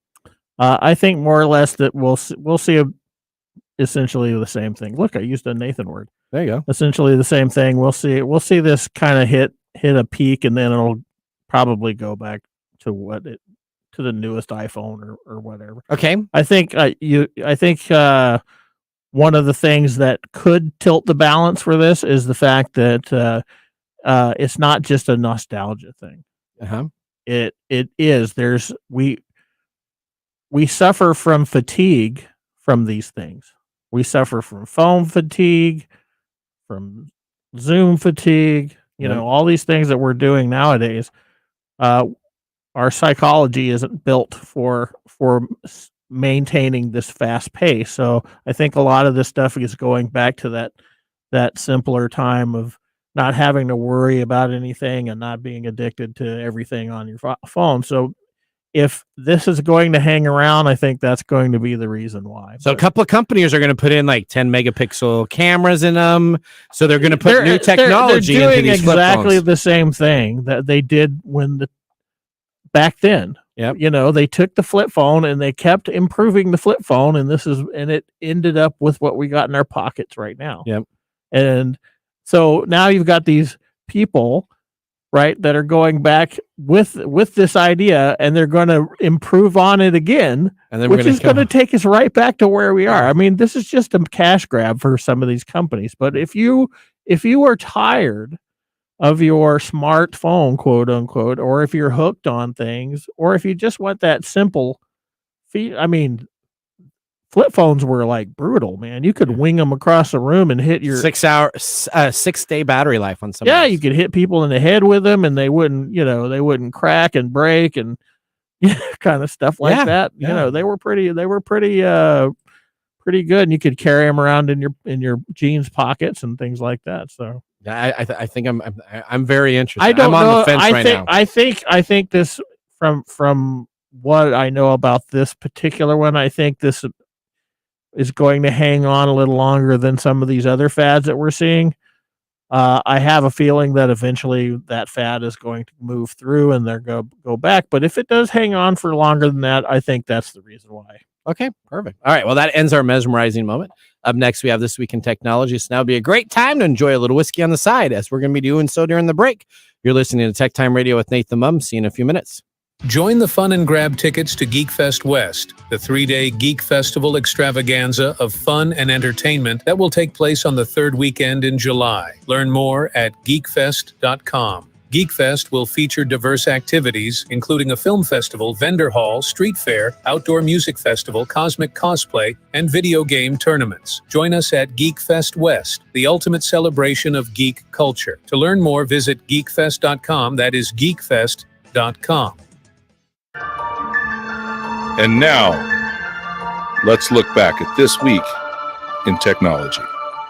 I think more or less that we'll see essentially the same thing. Look, I used a Nathan word. There you go. Essentially the same thing. We'll see this kind of hit a peak, and then it'll probably go back to the newest iPhone or whatever. Okay. I think one of the things that could tilt the balance for this is the fact that it's not just a nostalgia thing. Uh-huh. It is. We suffer from fatigue from these things. We suffer from phone fatigue, from Zoom fatigue, all these things that we're doing nowadays. Our psychology isn't built for maintaining this fast pace. So I think a lot of this stuff is going back to that simpler time of not having to worry about anything and not being addicted to everything on your phone. So if this is going to hang around, I think that's going to be the reason why. So a couple of companies are going to put in like 10 megapixel cameras in them. So they're going to put new technology they're into doing these flip exactly phones. the same thing that they did back then. Yep. They took the flip phone and they kept improving the flip phone, and it ended up with what we got in our pockets right now. Yep. And so now you've got these people, right, that are going back with this idea, and they're going to improve on it again, and then which is going to take us right back to where we are. I mean, this is just a cash grab for some of these companies. But if you are tired of your smartphone, quote unquote, or if you're hooked on things, or if you just want that simple flip phones were like brutal, man. You could wing them across the room and hit your 6-day battery life on some. Yeah, you could hit people in the head with them, and they wouldn't crack and break and kind of stuff like that. Yeah. They were pretty good, and you could carry them around in your jeans pockets and things like that. So I think I'm very interested. I don't I'm know. on the fence now. I think this from what I know about this particular one, I think this is going to hang on a little longer than some of these other fads that we're seeing. I have a feeling that eventually that fad is going to move through and they're going to go back. But if it does hang on for longer than that, I think that's the reason why. Okay, perfect. All right, well, that ends our mesmerizing moment. Up next, we have This Week in Technology. So now would be a great time to enjoy a little whiskey on the side, as we're going to be doing so during the break. You're listening to TechTime Radio with Nathan Mumm. See you in a few minutes. Join the fun and grab tickets to GeekFest West, the 3-day Geek Festival extravaganza of fun and entertainment that will take place on the third weekend in July. Learn more at geekfest.com. GeekFest will feature diverse activities, including a film festival, vendor hall, street fair, outdoor music festival, cosmic cosplay, and video game tournaments. Join us at GeekFest West, the ultimate celebration of geek culture. To learn more, visit geekfest.com. That is geekfest.com. And now, let's look back at this week in technology.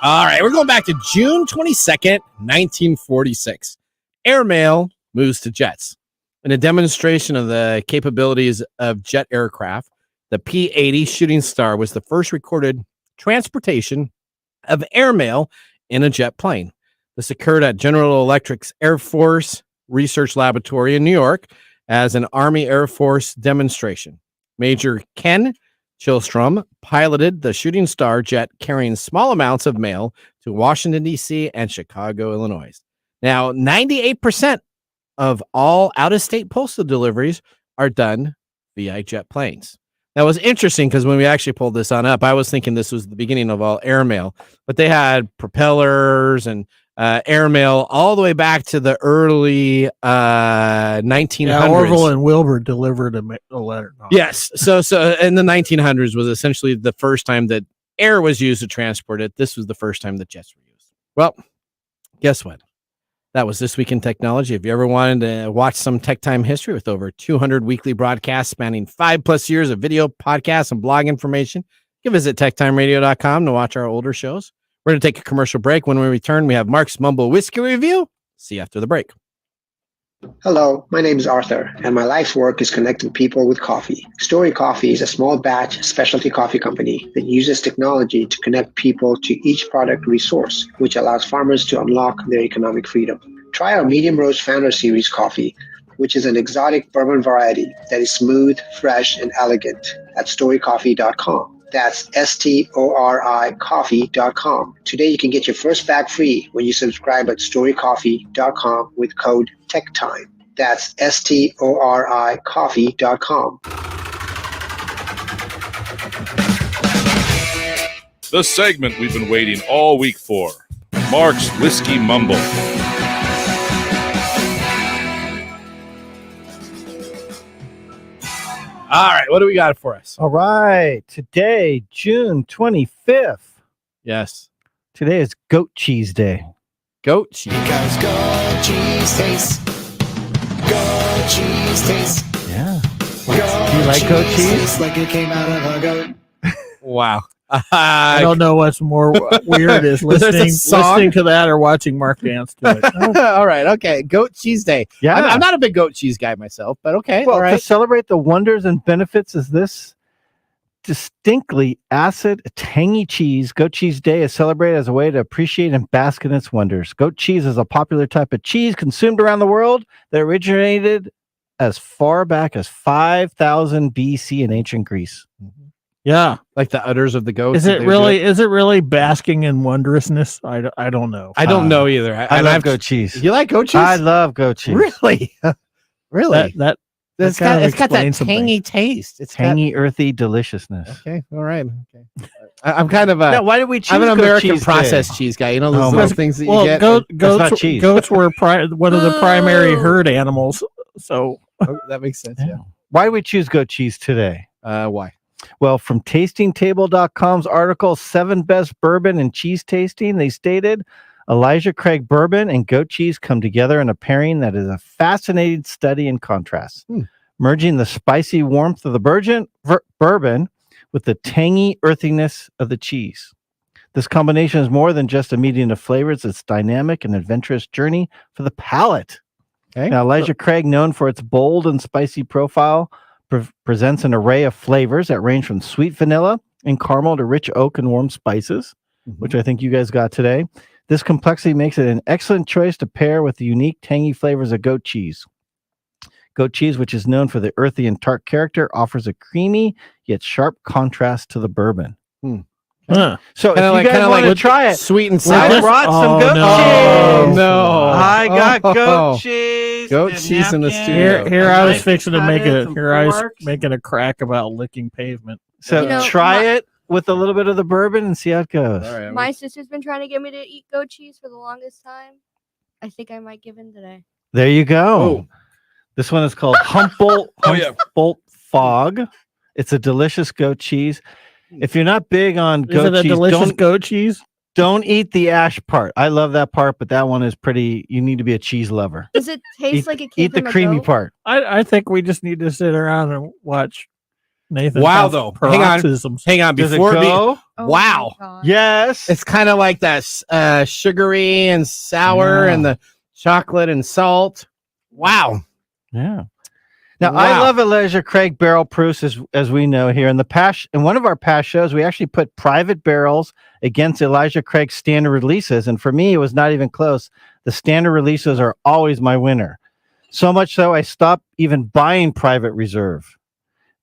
All right, we're going back to June 22nd, 1946. Airmail moves to jets. In a demonstration of the capabilities of jet aircraft, the P-80 Shooting Star was the first recorded transportation of airmail in a jet plane. This occurred at General Electric's Air Force Research Laboratory in New York as an Army Air Force demonstration. Major Ken Chilstrom piloted the Shooting Star jet carrying small amounts of mail to Washington, D.C. and Chicago, Illinois. Now, 98% of all out-of-state postal deliveries are done via jet planes. That was interesting because when we actually pulled this on up, I was thinking this was the beginning of all airmail, but they had propellers and airmail all the way back to the early 1900s. Yeah, Orville and Wilbur delivered a letter. No. Yes. So in the 1900s was essentially the first time that air was used to transport it. This was the first time that jets were used. Well, guess what? That was This Week in Technology. If you ever wanted to watch some Tech Time history with over 200 weekly broadcasts spanning 5+ years of video, podcasts, and blog information, you can visit techtimeradio.com to watch our older shows. We're going to take a commercial break. When we return, we have Mark's Mumble Whiskey Review. See you after the break. Hello, my name is Arthur, and my life's work is connecting people with coffee. Story Coffee is a small batch specialty coffee company that uses technology to connect people to each product resource, which allows farmers to unlock their economic freedom. Try our Medium Roast Founder Series coffee, which is an exotic bourbon variety that is smooth, fresh, and elegant at storycoffee.com. That's STORI coffee.com. Today you can get your first bag free when you subscribe at storycoffee.com with code TechTime. That's STORI coffee.com. The segment we've been waiting all week for. Mark's Whiskey Mumble. All right. What do we got for us? All right. Today, June 25th. Yes. Today is Goat Cheese Day. Goat cheese. Because goat cheese tastes. Goat cheese tastes. Yeah. Do you like goat cheese? Tastes like it came out of a goat. Wow. I don't know what's more weird is listening to that or watching Mark dance to it. All right. Okay. Goat cheese day. Yeah. I'm not a big goat cheese guy myself, but okay. Well, all right. to celebrate the wonders and benefits of this distinctly acid, tangy cheese, Goat Cheese Day is celebrated as a way to appreciate and bask in its wonders. Goat cheese is a popular type of cheese consumed around the world that originated as far back as 5000 BC in ancient Greece. Yeah, like the udders of the goat. Is it really basking in wondrousness? I don't know. I don't know either. I love goat cheese. You like goat cheese? I love goat cheese. Really? Really? It's got that tangy taste. It's tangy, earthy deliciousness. Okay. All right. Okay. I'm kind of a. Now, why did we choose I'm an goat American cheese processed day? cheese guy. You know those little things that you get. Goats were one of the primary herd animals. So that makes sense. Yeah. Why did we choose goat cheese today? Why? Well, from tastingtable.com's article, 7 Best Bourbon and Cheese Tasting, they stated, Elijah Craig bourbon and goat cheese come together in a pairing that is a fascinating study in contrast, merging the spicy warmth of the bourbon with the tangy earthiness of the cheese. This combination is more than just a medium of flavors. It's dynamic and adventurous journey for the palate. Okay. Now, Elijah Craig, known for its bold and spicy profile, presents an array of flavors that range from sweet vanilla and caramel to rich oak and warm spices, which I think you guys got today. This complexity makes it an excellent choice to pair with the unique tangy flavors of goat cheese. Goat cheese, which is known for the earthy and tart character, offers a creamy yet sharp contrast to the bourbon. Huh. So if you guys want to try it, sweet and sour. I brought some goat cheese. No, I got goat cheese. Goat cheese in the studio. Here I was fixing to make I was making a crack about licking pavement. So try it with a little bit of the bourbon and see how it goes. All right, My sister's been trying to get me to eat goat cheese for the longest time. I might give in today. There you go. This one is called Humboldt Fog. It's a delicious goat cheese. If you're not big on goat cheese, delicious goat cheese? Don't eat the ash part. I love that part, but that one is pretty. You need to be a cheese lover. Does it taste like it came Eat the from a creamy goat? part. I think we just need to sit around and watch Nathan. Wow, though. Hang on. Does it Before go? Wow. Yes. It's kind of like that sugary and sour and the chocolate and salt. Wow. Yeah. Now, I love Elijah Craig barrel proofs, as we know here. In one of our past shows, we actually put private barrels against Elijah Craig's standard releases. And for me, it was not even close. The standard releases are always my winner. So much so, I stopped even buying private reserve.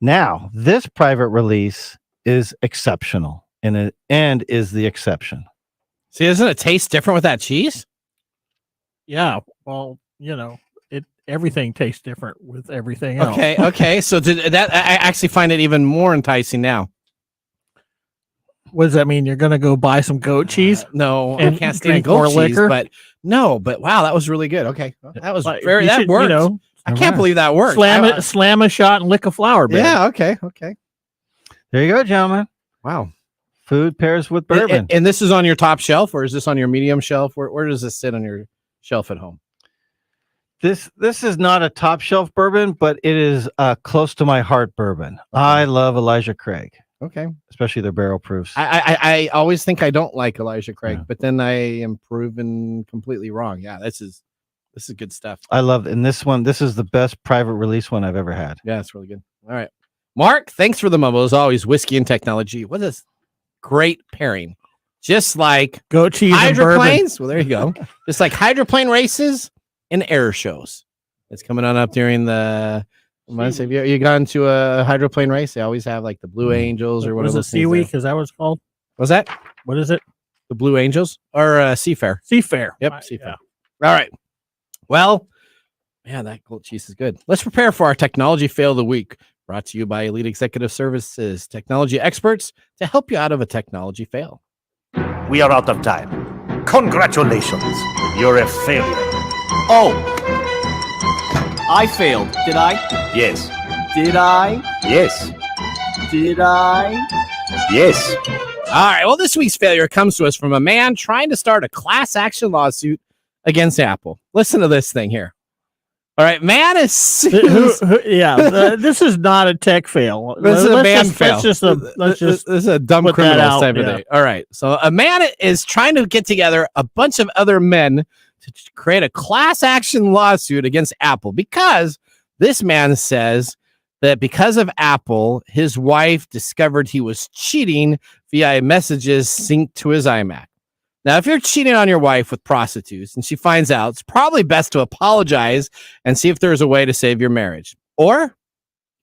Now, this private release is exceptional and is the exception. See, doesn't it taste different with that cheese? Yeah. Well, everything tastes different with everything else. Okay. So I actually find it even more enticing now. What does that mean? You're going to go buy some goat cheese? No, and I can't stand drink more goat cheese, liquor? but wow, that was really good. Okay. That was Like, very, you that should, worked. you know, I can't believe that worked. slam a shot and lick a flower bed. Yeah. Okay. There you go, gentlemen. Wow. Food pairs with bourbon. And this is on your top shelf, or is this on your medium shelf? Where does this sit on your shelf at home? This is not a top shelf bourbon, but it is close to my heart bourbon. Okay. I love Elijah Craig. Okay. Especially their barrel proofs. I always think I don't like Elijah Craig, but then I am proven completely wrong. Yeah, this is good stuff. I love, and this is the best private release one I've ever had. Yeah, it's really good. All right. Mark, thanks for the memo. As always, whiskey and technology. What is great pairing? Just like goat cheese hydroplanes. Well, there you go. Just like hydroplane races and air shows. It's coming on up during the. Have you gone to a hydroplane race? They always have like the Blue Angels or whatever. Was it Sea Week? Is that what it's called? Was that? What is it? The Blue Angels or Seafair? Seafair. Yep, Seafair. Yeah. All right. Well, man, that goat cheese is good. Let's prepare for our technology fail of the week. Brought to you by Elite Executive Services, technology experts to help you out of a technology fail. We are out of time. Congratulations. You're a failure. Oh, I failed. Did I? Yes. Did I? Yes. Did I? Yes. All right. Well, this week's failure comes to us from a man trying to start a class action lawsuit against Apple. Listen to this thing here. All right, man is this is not a tech fail. This is a man fail. This is a dumb criminal type of thing. All right, so a man is trying to get together a bunch of other men to create a class action lawsuit against Apple because this man says that because of Apple, his wife discovered he was cheating via messages synced to his iMac. Now, if you're cheating on your wife with prostitutes and she finds out, it's probably best to apologize and see if there's a way to save your marriage. Or you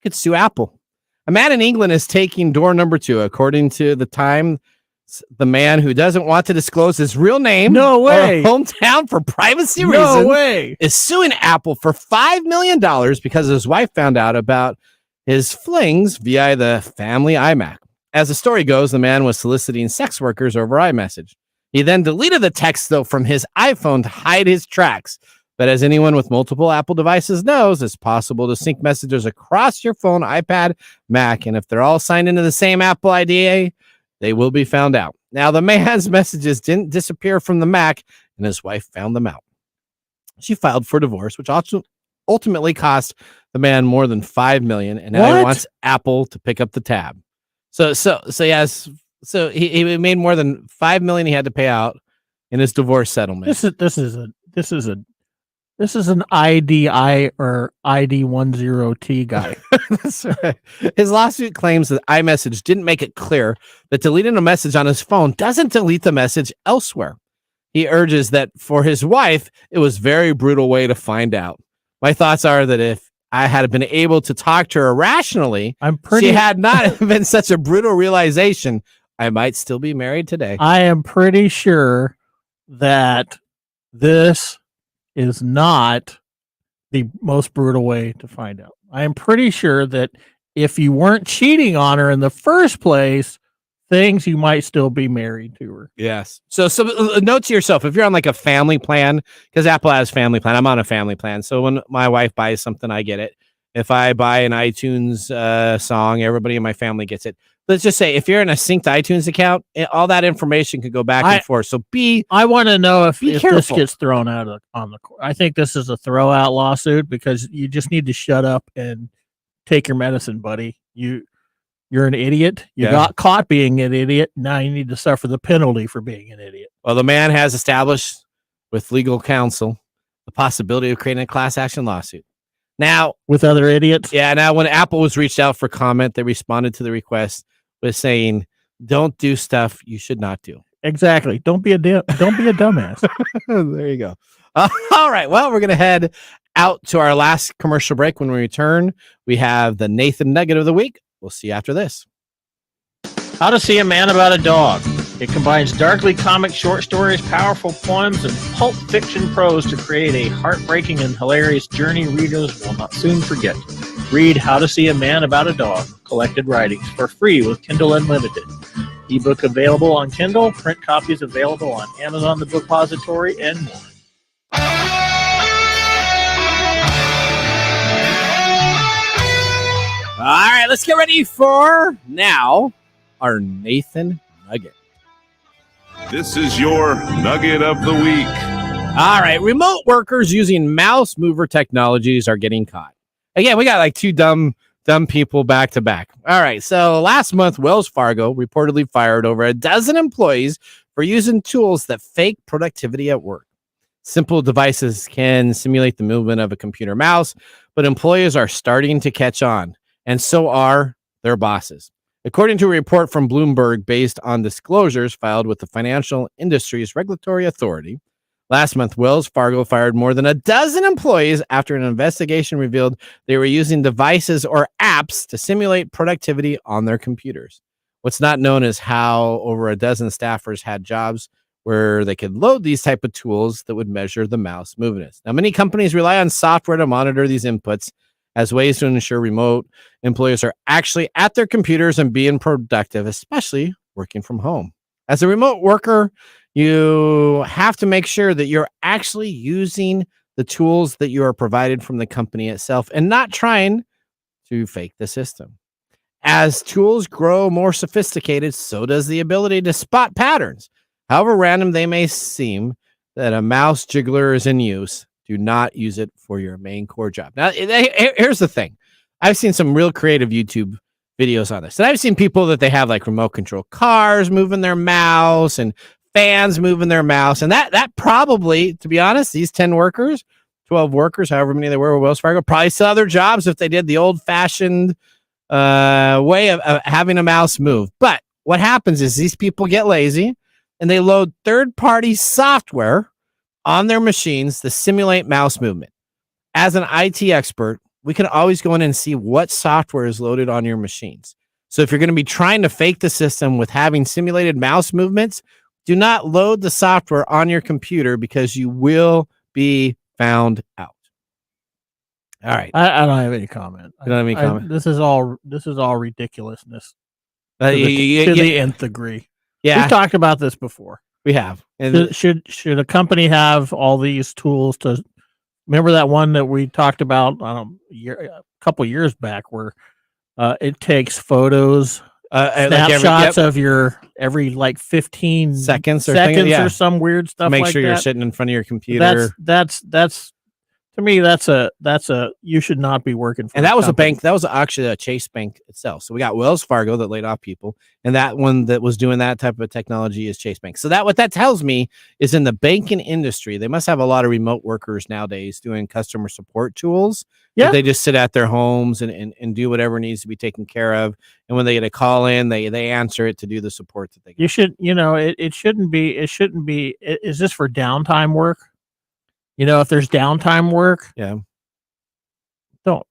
could sue Apple. A man in England is taking door number 2, according to the Time. The man who doesn't want to disclose his real name or hometown for privacy reasons is suing Apple for $5 million because his wife found out about his flings via the family iMac. As the story goes, the man was soliciting sex workers over iMessage. He then deleted the text, though, from his iPhone to hide his tracks. But as anyone with multiple Apple devices knows, it's possible to sync messages across your phone, iPad, Mac, and if they're all signed into the same Apple ID, they will be found out. Now, the man's messages didn't disappear from the Mac, and his wife found them out. She filed for divorce, which ultimately cost the man more than $5 million, and now he wants Apple to pick up the tab. So yes. So he made more than $5 million he had to pay out in his divorce settlement. This is an IDI or ID10T guy. That's right. His lawsuit claims that iMessage didn't make it clear that deleting a message on his phone doesn't delete the message elsewhere. He urges that for his wife, it was a very brutal way to find out. My thoughts are that if I had been able to talk to her rationally, she had not been such a brutal realization, I might still be married today. I am pretty sure that this is not the most brutal way to find out. I am pretty sure that if you weren't cheating on her in the first place, you might still be married to her. Yes. So note to yourself, if you're on like a family plan, because Apple has family plan, I'm on a family plan. So when my wife buys something, I get it. If I buy an iTunes song, everybody in my family gets it. Let's just say if you're in a synced iTunes account, all that information could go back and forth. So I want to know if this careful. Gets thrown out on the court. I think this is a throw out lawsuit because you just need to shut up and take your medicine, buddy. You're an idiot. You got caught being an idiot. Now you need to suffer the penalty for being an idiot. Well, the man has established with legal counsel the possibility of creating a class action lawsuit. Now, with other idiots? Yeah. Now, when Apple was reached out for comment, they responded to the request with saying, don't do stuff you should not do. Exactly. Don't be a dumbass. There you go. All right. Well, we're going to head out to our last commercial break. When we return, we have the Nathan Nugget of the Week. We'll see you after this. How to See a Man About a Dog. It combines darkly comic short stories, powerful poems, and pulp fiction prose to create a heartbreaking and hilarious journey readers will not soon forget. Read How to See a Man About a Dog, collected writings, for free with Kindle Unlimited. Ebook available on Kindle, print copies available on Amazon the Bookpository, and more. All right, let's get ready for now our Nathan Nugget. This is your Nugget of the Week. All right, remote workers using mouse mover technologies are getting caught. Again, we got like two dumb people back to back. All right, so last month, Wells Fargo reportedly fired over a dozen employees for using tools that fake productivity at work. Simple devices can simulate the movement of a computer mouse, but employees are starting to catch on, and so are their bosses. According to a report from Bloomberg based on disclosures filed with the Financial Industries Regulatory Authority, last month, Wells Fargo fired more than a dozen employees after an investigation revealed they were using devices or apps to simulate productivity on their computers. What's not known is how over a dozen staffers had jobs where they could load these type of tools that would measure the mouse movements. Now, many companies rely on software to monitor these inputs as ways to ensure remote employees are actually at their computers and being productive, especially working from home. As a remote worker, you have to make sure that you're actually using the tools that you are provided from the company itself and not trying to fake the system. As tools grow more sophisticated, so does the ability to spot patterns. However random they may seem that a mouse jiggler is in use, do not use it for your main core job. Now, here's the thing. I've seen some real creative YouTube videos on this. And I've seen people that they have like remote control cars moving their mouse and fans moving their mouse. And that probably, to be honest, these 10 workers, 12 workers, however many they were with Wells Fargo, probably still have their jobs if they did the old-fashioned way of having a mouse move. But what happens is these people get lazy and they load third-party software on their machines to simulate mouse movement. As an IT expert, we can always go in and see what software is loaded on your machines. So if you're going to be trying to fake the system with having simulated mouse movements, do not load the software on your computer because you will be found out. All right. I don't have any comment. You don't have any comment? This is all ridiculousness to Yeah. the nth degree. Yeah. We've talked about this before. We have. And Should a company have all these tools to? Remember that one that we talked about a couple years back, where it takes photos, snapshots of your every like 15 seconds or some weird stuff. Make like sure that. you're sitting in front of your computer. That's to me, that's a you should not be working for. And that was company. a bank. That was actually a Chase Bank itself. So we got Wells Fargo that laid off people, and that one that was doing that type of technology is Chase Bank. So that what that tells me is in the banking industry, they must have a lot of remote workers nowadays doing customer support tools. Yeah, they just sit at their homes and do whatever needs to be taken care of. And when they get a call in, they answer it to do the support that they get. You should, it shouldn't be. Is this for downtime work? If there's downtime work, yeah, don't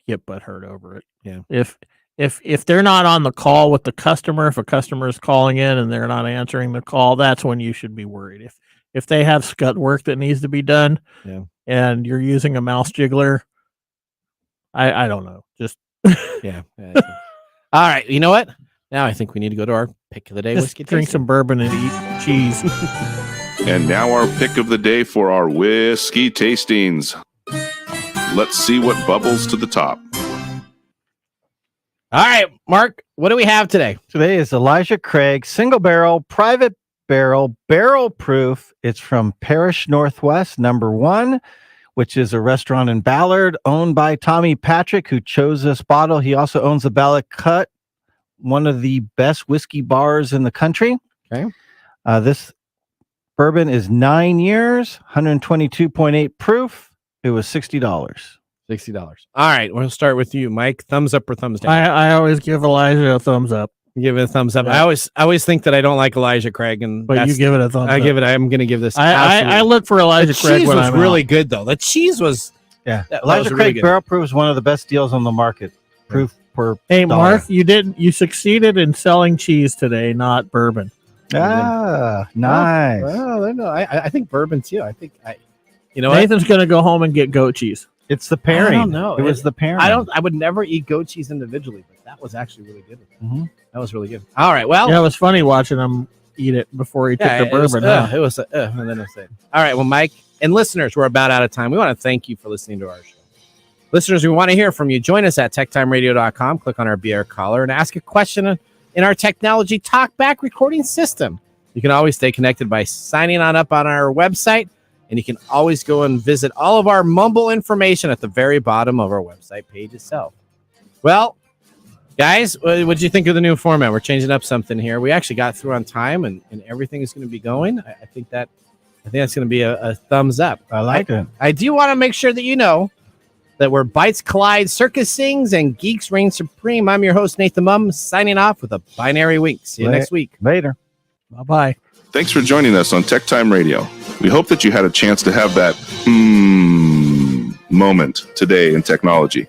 get butthurt over it. Yeah. If they're not on the call with the customer, if a customer is calling in and they're not answering the call, that's when you should be worried. If they have scut work that needs to be done, yeah, and you're using a mouse jiggler, I don't know. Just yeah. All right. You know what? Now I think we need to go to our pick of the day. Just whiskey drink tasting. some bourbon and eat cheese. And now our pick of the day for our whiskey tastings. Let's see what bubbles to the top. All right, Mark, what do we have today? Today is Elijah Craig, single barrel, private barrel, barrel proof. It's from Parish Northwest, number 1, which is a restaurant in Ballard owned by Tommy Patrick, who chose this bottle. He also owns the Ballard Cut, one of the best whiskey bars in the country. Okay. This bourbon is 9 years, 122.8 proof. It was $60. $60. All right, we'll start with you, Mike. Thumbs up or thumbs down? I always give Elijah a thumbs up. Give it a thumbs up. Yeah. I always think that I don't like Elijah Craig, and But you give it a thumbs up. I'm going to give this. I look for Elijah the Craig cheese when was I'm really out. good, though. The cheese was. Yeah, that Elijah was Craig really good. barrel proof is one of the best deals on the market. Proof per Hey, dollar. Mark, you succeeded in selling cheese today, not bourbon. Ah, nice. Well, no, I think bourbon too. I think you know what? Nathan's going to go home and get goat cheese. It's the pairing. I don't know. It was the pairing. I would never eat goat cheese individually, but that was actually really good. That was really good. All right. Well, Yeah, it was funny watching him eat it before he took the bourbon. It was and then I said, all right. Well, Mike and listeners, we're about out of time. We want to thank you for listening to our show. Listeners, we want to hear from you. Join us at techtimeradio.com. Click on our BR caller and ask a question in our technology talkback recording system. You can always stay connected by signing on up on our website, and you can always go and visit all of our Mumble information at the very bottom of our website page itself. Well, guys, what did you think of the new format? We're changing up something here. We actually got through on time, and everything is going to be going. I think that's going to be a thumbs up. I like it. I do want to make sure that you know that where Bites collide, circus sings, and geeks reign supreme. I'm your host, Nathan Mumm, signing off with a binary wink. See you next week. Later. Bye-bye. Thanks for joining us on TechTime Radio. We hope that you had a chance to have that moment today in technology.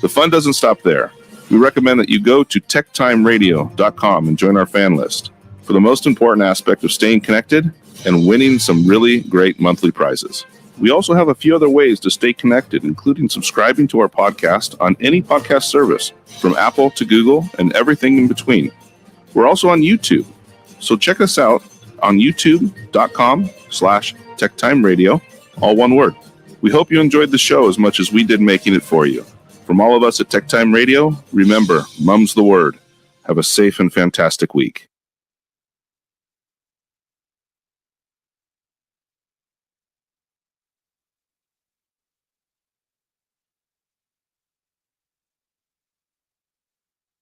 The fun doesn't stop there. We recommend that you go to techtimeradio.com and join our fan list for the most important aspect of staying connected and winning some really great monthly prizes. We also have a few other ways to stay connected, including subscribing to our podcast on any podcast service, from Apple to Google and everything in between. We're also on YouTube, so check us out on youtube.com/techtimeradio, all one word. We hope you enjoyed the show as much as we did making it for you. From all of us at TechTime Radio, remember, Mum's the word. Have a safe and fantastic week.